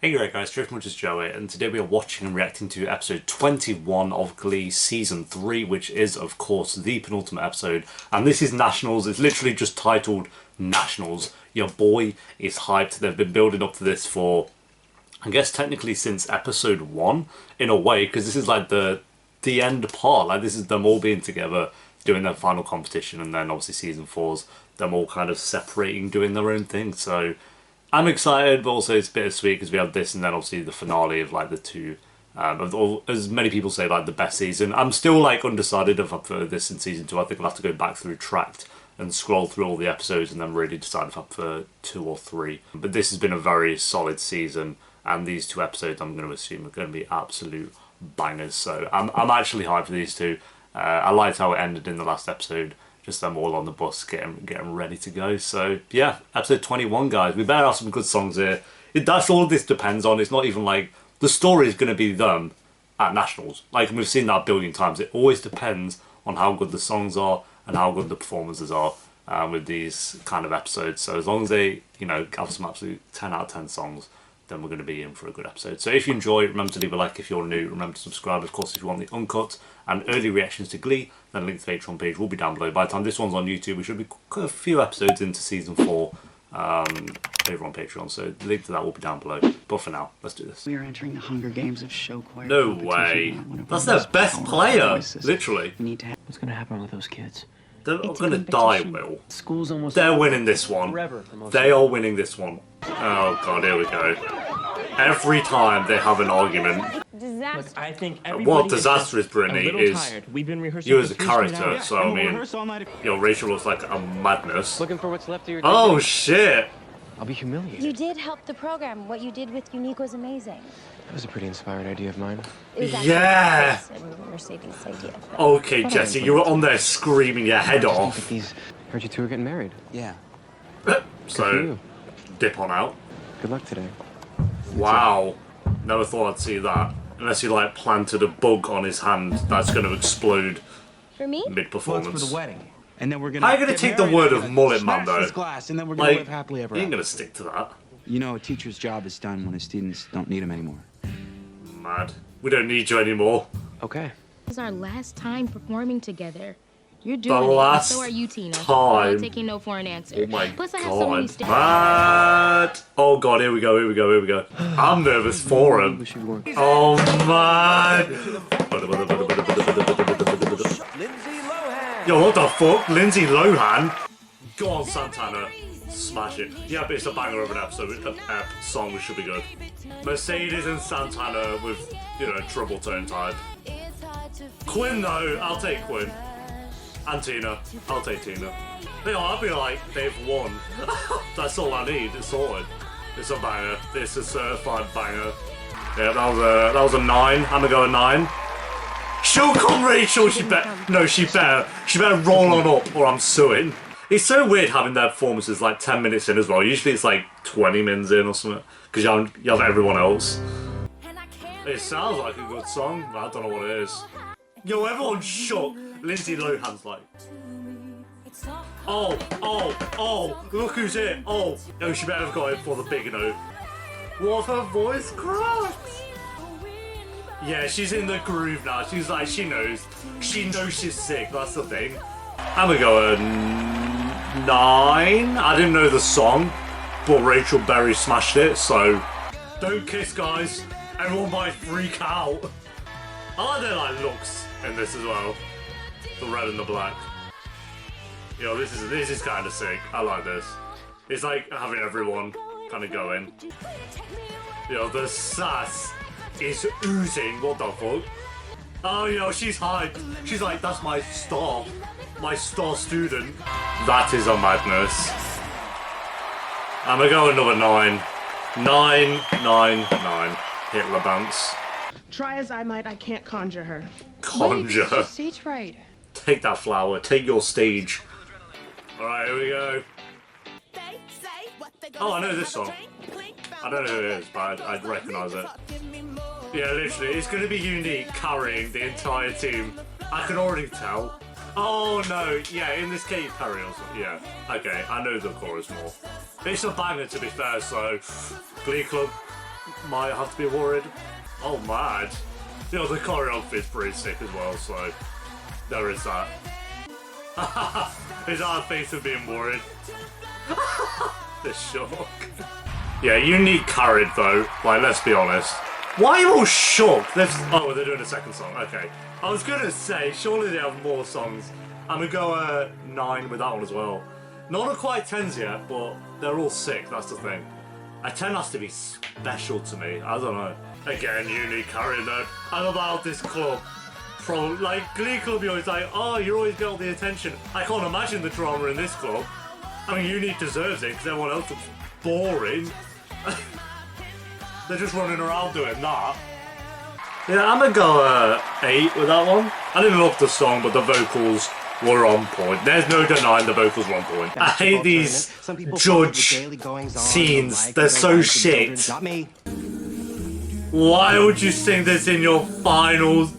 Hey right guys, Drift Much is Joey, and today we are watching and reacting to episode 21 of Glee Season 3, which is of course the penultimate episode, and this is Nationals. It's literally just titled Nationals. Your boy is hyped. They've been building up to this for, I guess technically since episode 1, in a way, because this is like the end part, like this is them all being together, doing their final competition, and then obviously Season 4's them all kind of separating, doing their own thing, so I'm excited, but also it's bittersweet because we have this and then obviously the finale of like the two, as many people say, like the best season. I'm still like undecided if I prefer this in Season 2. I think I'll have to go back through Tracked and scroll through all the episodes and then really decide if I prefer 2 or 3. But this has been a very solid season, and these 2 episodes I'm going to assume are going to be absolute bangers. So I'm actually hyped for these 2. I liked how it ended in the last episode. Just them all on the bus getting ready to go. So yeah, episode 21 guys. We better have some good songs here. That's all this depends on. It's not even like the story is going to be them at Nationals. Like we've seen that a billion times. It always depends on how good the songs are and how good the performances are with these kind of episodes. So as long as they, you know, have some absolute 10 out of 10 songs, then we're going to be in for a good episode. So if you enjoy, remember to leave a like if you're new. Remember to subscribe, of course, if you want the uncut and early reactions to Glee. Then the link to the Patreon page will be down below. By the time this one's on YouTube, we should be a few episodes into Season 4 over on Patreon. So the link to that will be down below. But for now, let's do this. We are entering the Hunger Games of show choir. No way. That's their best player, literally. We need to What's going to happen with those kids? They're not going to die, Will. School's almost They're winning this one. They are winning this one. Oh god, here we go. Every time they have an argument. Look, I think what disaster is Brittany is you as a character, so I mean, Rachel looks like a madness. Looking for what's left of your Oh shit! I'll be humiliated. You did help the program. What you did with Unique was amazing. That was a pretty inspired idea of mine. It was Yeah! a Mercedes idea. Okay, Jesse, you were on there screaming your head off. Heard you two are getting married. Yeah. So, dip on out. Good luck today. Wow. Never thought I'd see that. Unless he like planted a bug on his hand that's going to explode For me? mid-performance. Well, for the wedding. And then we're gonna. How are you going to take the word of mullet man though? Glass, and then we're gonna Like, live happily ever you ain't after. going to stick to that. You know, a teacher's job is done when his students don't need him anymore. Mad. We don't need you anymore. Okay. This is our last time performing together. You're The doing it, and last so are you, Tina. time. I'm not taking no for an answer. Oh my Plus, I have so many god. Mad. Oh god, here we go, here we go, here we go. I'm nervous for him. Oh man. Yo, what the fuck? Lindsay Lohan? Go on, Santana. Smash it. Yeah, but it's a banger of an episode. Song, which should be good. Mercedes and Santana with, you know, treble tone type. Quinn though, I'll take Quinn. And Tina. I'll take Tina. I'll be like, they've won. That's all I need. It's sorted. It's a banger. This is a certified banger. Yeah, that was a 9. I'm gonna go a 9. She'll come, Rachel. She better roll on up, or I'm suing. It's so weird having their performances like 10 minutes in as well. Usually it's like 20 minutes in or something, because you have everyone else. It sounds like a good song, but I don't know what it is. Yo, everyone's shook. Lindsay Lohan's like, oh, look who's here. Oh, no, she better have got it for the big note. What her voice cracks. Yeah, she's in the groove now. She's like, she knows she's sick. That's the thing. I'm gonna go a 9. I didn't know the song, but Rachel Berry smashed it. So don't kiss, guys. Everyone might freak out. I like their like looks in this as well. The red and the black. Yo, this is kind of sick. I like this. It's like having everyone kind of go in. Yo, the sass is oozing. What the fuck? Oh, yo, she's hyped. She's like, that's my star student. That is a madness. I'm gonna go another 9. 9. Hitler bounce. Try as I might, I can't conjure her. Conjure. Wait, stage fright. Take that flower. Take your stage. Alright, here we go. Oh, I know this song. I don't know who it is, but I'd recognise it. Yeah, literally, it's going to be Unique carrying the entire team. I can already tell. Oh no, yeah, in this Katy Perry or something. Yeah, okay, I know the chorus more. It's a banger to be fair, so Glee Club, might have to be worried. Oh, mad. You know, the choreography is pretty sick as well, so there is that. His hard face of being worried. The shock. Yeah, you need carried though, like, let's be honest. Why are you all shocked? Oh, they're doing a second song, okay. I was gonna say, surely they have more songs. I'm gonna go 9 with that one as well. Not quite 10s yet, but they're all sick, that's the thing. A 10 has to be special to me, I don't know. Again, you need carried though. I'm about this club. Like, Glee Club, you're always like, oh, you're always getting all the attention. I can't imagine the drama in this club. I mean, Unique deserves it, because everyone else looks boring. They're just running around doing that. Yeah, I'm gonna go 8 with that one. I didn't love the song, but the vocals were on point. There's no denying the vocals were on point. I hate these judge scenes. They're so shit. Not me. Why would you sing this in your finals?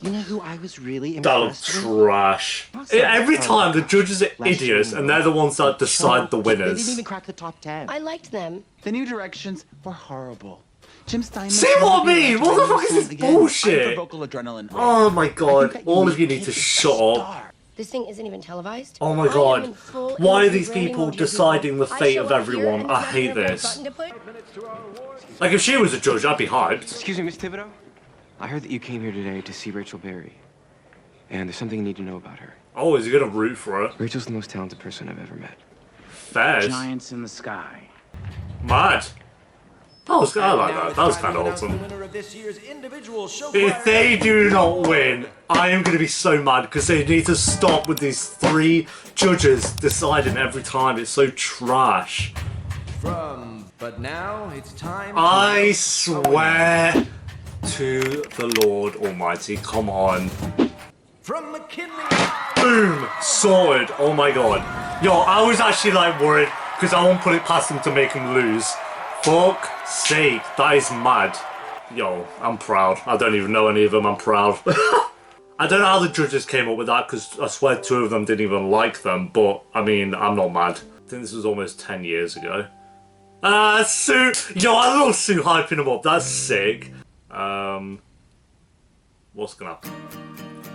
You know who I was really That looks impressed with? trash. Every time the judges are idiots and they're the ones that decide the They didn't winners. even crack the top 10. I liked them. The new directions were horrible. Jim Steinman. See what I mean? What the fuck is this bullshit? Vocal adrenaline. Oh my god, all of you need to shut up. This thing isn't even televised. Oh my I am god. in full Why are Indian these branding people mode, you deciding the people. fate I of show up here everyone? and I there's hate not a red this. button to put. Like, if she was a judge, I'd be hyped. Excuse me, Miss Thibodeau? I heard that you came here today to see Rachel Berry. And there's something you need to know about her. Oh, is he gonna root for her? Rachel's the most talented person I've ever met. Fairs. Giants in the sky. Mad. I like that. That was kind of awesome. If they do not win, I am going to be so mad because they need to stop with these 3 judges deciding every time. It's so trash. But now it's time. I swear to the Lord Almighty. Come on. From McKinley. Boom! Sorted. Oh my god. Yo, I was actually like worried because I won't put it past them to make him lose. Fuck sake, that is mad. Yo, I'm proud. I don't even know any of them, I'm proud. I don't know how the judges came up with that because I swear 2 of them didn't even like them, but I mean, I'm not mad. I think this was almost 10 years ago. Sue! Yo, I love Sue hyping him up, that's sick. What's gonna happen?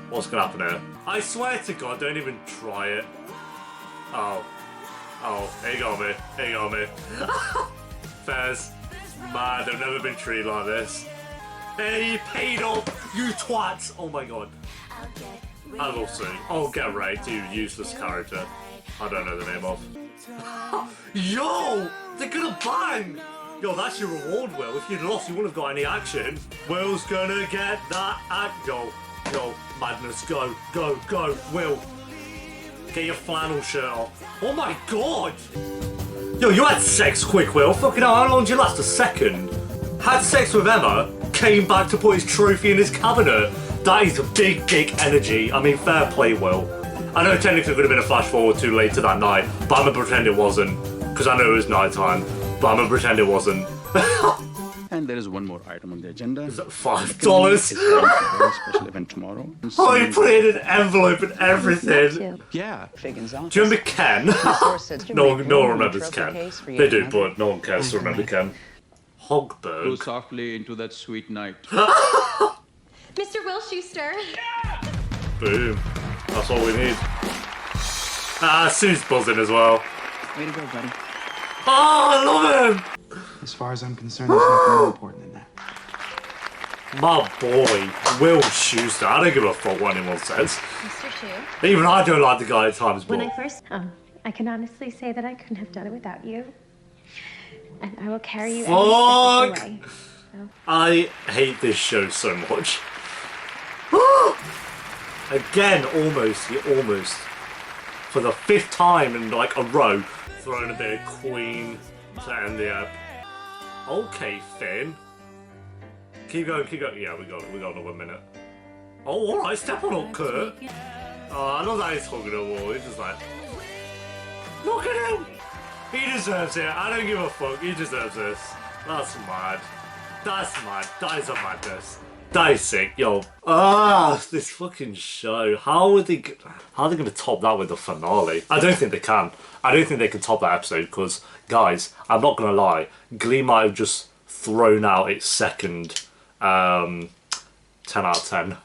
What's gonna happen here? I swear to God, don't even try it. Oh, he got me. He got me. Fairs. Mad, I've never been treated like this. Hey, you paid up, you twats! Oh my god. I love Sue. Oh, get right, you useless character. I don't know the name of. Yo! They're gonna bang! Yo, that's your reward, Will. If you'd lost, you wouldn't have got any action. Will's gonna get that act. Yo, madness, go, go, go, Will. Get your flannel shirt off. Oh my god! Yo, you had sex quick, Will. Fucking hell, how long did you last? A second? Had sex with Emma, came back to put his trophy in his cabinet. That is a big dick energy. I mean, fair play, Will. I know technically it could have been a flash forward too late to that night, but I'm gonna pretend it wasn't. Because I know it was night time, but I'm gonna pretend it wasn't. And there is one more item on the agenda. Is that $5? It's a very special event tomorrow. Oh, you put it in an envelope and everything. Yeah. Do you remember Ken? no one remembers Ken. They do, but no one cares to remember Ken. Go Hogberg. softly into that sweet night. Mr. Will Schuster. Boom. That's all we need. Sue's buzzing as well. Way to go, buddy. Oh, I love him! As far as I'm concerned, there's nothing more important than that. My boy, Will Schuster. I don't give a fuck what anyone says. Mr. Shu. Even I don't like the guy at times, When but... I first, I can honestly say that I couldn't have done it without you. And I will carry you every step of the Fuck! way. I hate this show so much. Again, almost. For the 5th time in like a row, throwing a bit of Queen to end the app. Okay, Finn. Keep going. Yeah, we got another minute. Oh, alright, step on up, Kurt. Oh, I know that he's hugging a wall. He's just like, look at him! He deserves it. I don't give a fuck. He deserves this. That's mad. That's mad. That is a madness. That is sick, yo. This fucking show. How are they going to top that with the finale? I don't think they can. I don't think they can top that episode because, guys, I'm not going to lie. Glee might have just thrown out its second 10 out of 10.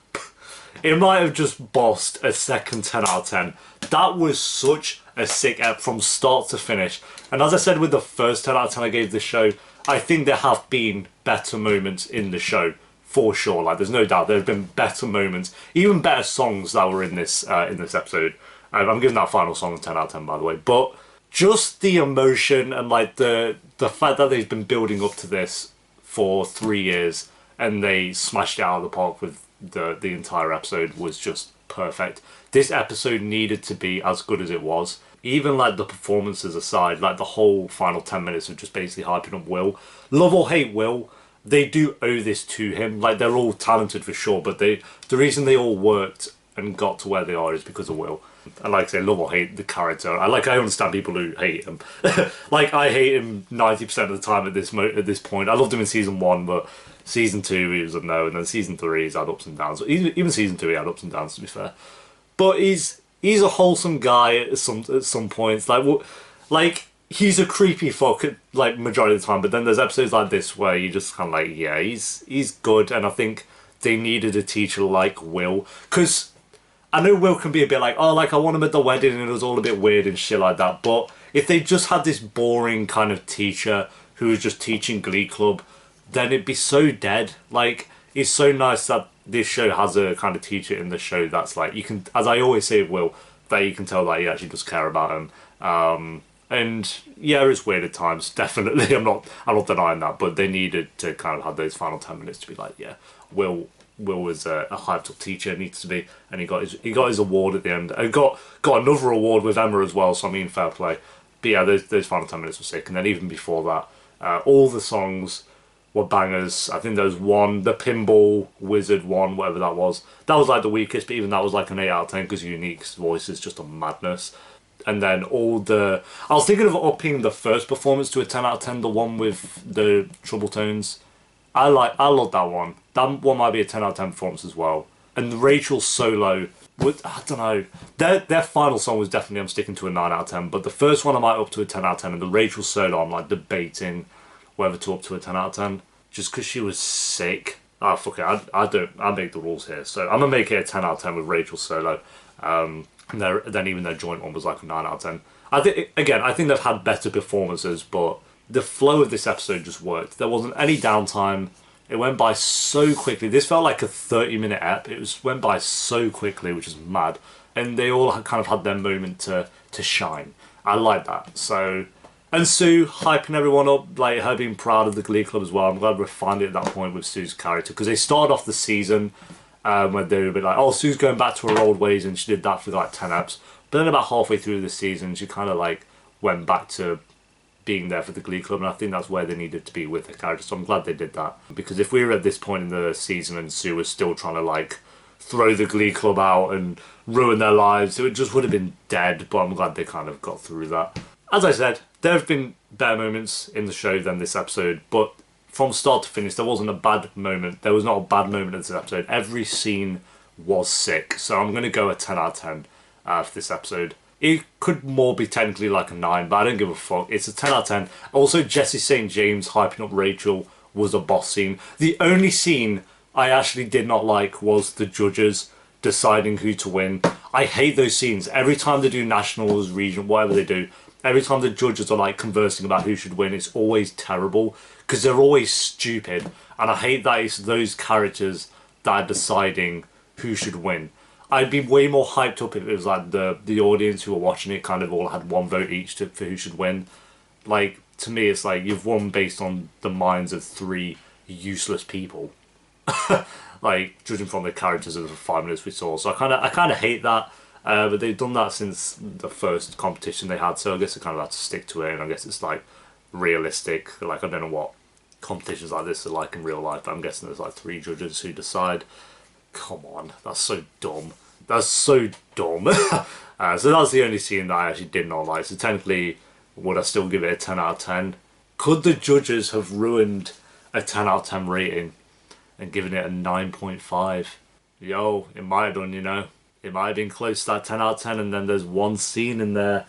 It might have just bossed a second 10 out of 10. That was such a sick ep from start to finish. And as I said with the first 10 out of 10 I gave this show, I think there have been better moments in the show. For sure, like there's no doubt there have been better moments, even better songs that were in this episode. I'm giving that final song a 10 out of 10 by the way, but just the emotion and like the fact that they've been building up to this for 3 years and they smashed it out of the park with the entire episode was just perfect. This episode needed to be as good as it was. Even like the performances aside, like the whole final 10 minutes of just basically hyping up Will. Love or hate Will, they do owe this to him. Like they're all talented for sure, but the reason they all worked and got to where they are is because of Will. And like I say, love or hate the character. I understand people who hate him. Like I hate him 90% of the time at this point. I loved him in season 1, but season 2 he was a no, and then season 3 he's had ups and downs. Even season 2 he had ups and downs, to be fair. But he's a wholesome guy at some points. Like he's a creepy fuck at like majority of the time. But then there's episodes like this where you just kind of like, yeah, he's good. And I think they needed a teacher like Will, because I know Will can be a bit like, oh, like I want him at the wedding and it was all a bit weird and shit like that. But if they just had this boring kind of teacher who was just teaching Glee Club, then it'd be so dead. Like, it's so nice that this show has a kind of teacher in the show that's like, you can, as I always say of Will, that you can tell that he actually does care about him. And yeah, it's weird at times, definitely. I'm not denying that, but they needed to kind of have those final 10 minutes to be like, yeah, Will was a hyped up teacher, needs to be, and he got his award at the end. And got another award with Emma as well, so I mean, fair play. But yeah, those final 10 minutes were sick. And then even before that, all the songs were bangers. I think there was one, the Pinball Wizard one, whatever that was like the weakest, but even that was like an 8 out of 10 because Unique's voice is just a madness. And then I was thinking of upping the first performance to a 10 out of 10, the one with the treble tones. I love that one. That one might be a 10 out of 10 performance as well. And Rachel's solo, I don't know. Their final song was definitely, I'm sticking to a 9 out of 10, but the first one I might up to a 10 out of 10, and the Rachel solo I'm like debating whether to up to a 10 out of 10, just because she was sick. Ah, fuck it, I make the rules here, so I'm gonna make it a 10 out of 10 with Rachel's solo. And then even their joint one was like a 9 out of 10. I think they've had better performances, but the flow of this episode just worked. There wasn't any downtime. It went by so quickly. This felt like a 30-minute ep. It went by so quickly, which is mad. And they all kind of had their moment to shine. I like that. So, and Sue hyping everyone up, like her being proud of the Glee Club as well. I'm glad we're finally at that point with Sue's character, because they started off the season when they were a bit like, oh, Sue's going back to her old ways, and she did that for like 10 eps. But then about halfway through the season, she kind of like went back to being there for the Glee Club, and I think that's where they needed to be with the character, so I'm glad they did that. Because if we were at this point in the season and Sue was still trying to like throw the Glee Club out and ruin their lives, it just would have been dead, but I'm glad they kind of got through that. As I said, there have been better moments in the show than this episode, but from start to finish there wasn't a bad moment. There was not a bad moment in this episode. Every scene was sick, so I'm going to go a 10 out of 10 for this episode. It could more be technically like a 9, but I don't give a fuck. It's a 10 out of 10. Also, Jesse St. James hyping up Rachel was a boss scene. The only scene I actually did not like was the judges deciding who to win. I hate those scenes. Every time they do nationals, region, whatever they do, every time the judges are like conversing about who should win, it's always terrible because they're always stupid. And I hate that it's those characters that are deciding who should win. I'd be way more hyped up if it was like the audience who were watching it kind of all had one vote each for who should win. Like, to me, it's like you've won based on the minds of 3 useless people. Like, judging from the characters of the 5 minutes we saw. So I kind of hate that. But they've done that since the first competition they had, so I guess they kind of had to stick to it, and I guess it's like realistic. Like, I don't know what competitions like this are like in real life, but I'm guessing there's like 3 judges who decide. Come on, that's so dumb. That's so dumb. So that's the only scene that I actually did not like. So technically, would I still give it a 10 out of 10? Could the judges have ruined a 10 out of 10 rating and given it a 9.5? Yo, it might have done, you know. It might have been close to that 10 out of 10, and then there's one scene in there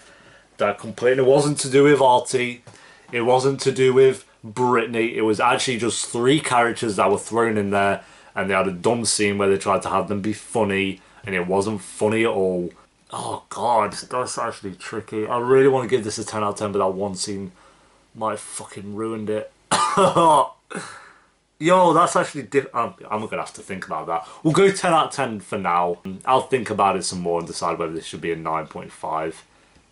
that completely wasn't to do with Artie. It wasn't to do with Brittany. It was actually just 3 characters that were thrown in there, and they had a dumb scene where they tried to have them be funny, and it wasn't funny at all. Oh god, that's actually tricky. I really want to give this a 10 out of 10, but that one scene might have fucking ruined it. Yo, that's actually I'm gonna have to think about that. We'll go 10 out of 10 for now. I'll think about it some more and decide whether this should be a 9.5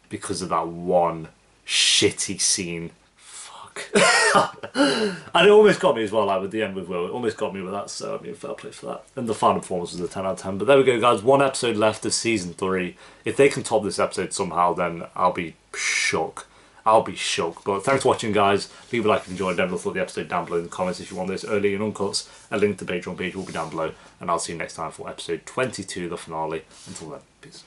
because of that one shitty scene. Fuck. And it almost got me as well, like with the end with Will. It almost got me with that, so I mean, fair play for that. And the final performance was a 10 out of 10. But there we go, guys. 1 episode left of season 3. If they can top this episode somehow, then I'll be shook. I'll be shook. But thanks for watching, guys. Leave a like if you enjoyed. Let me know the episode down below in the comments if you want this early and uncuts. A link to the Patreon page will be down below. And I'll see you next time for episode 22, the finale. Until then, peace.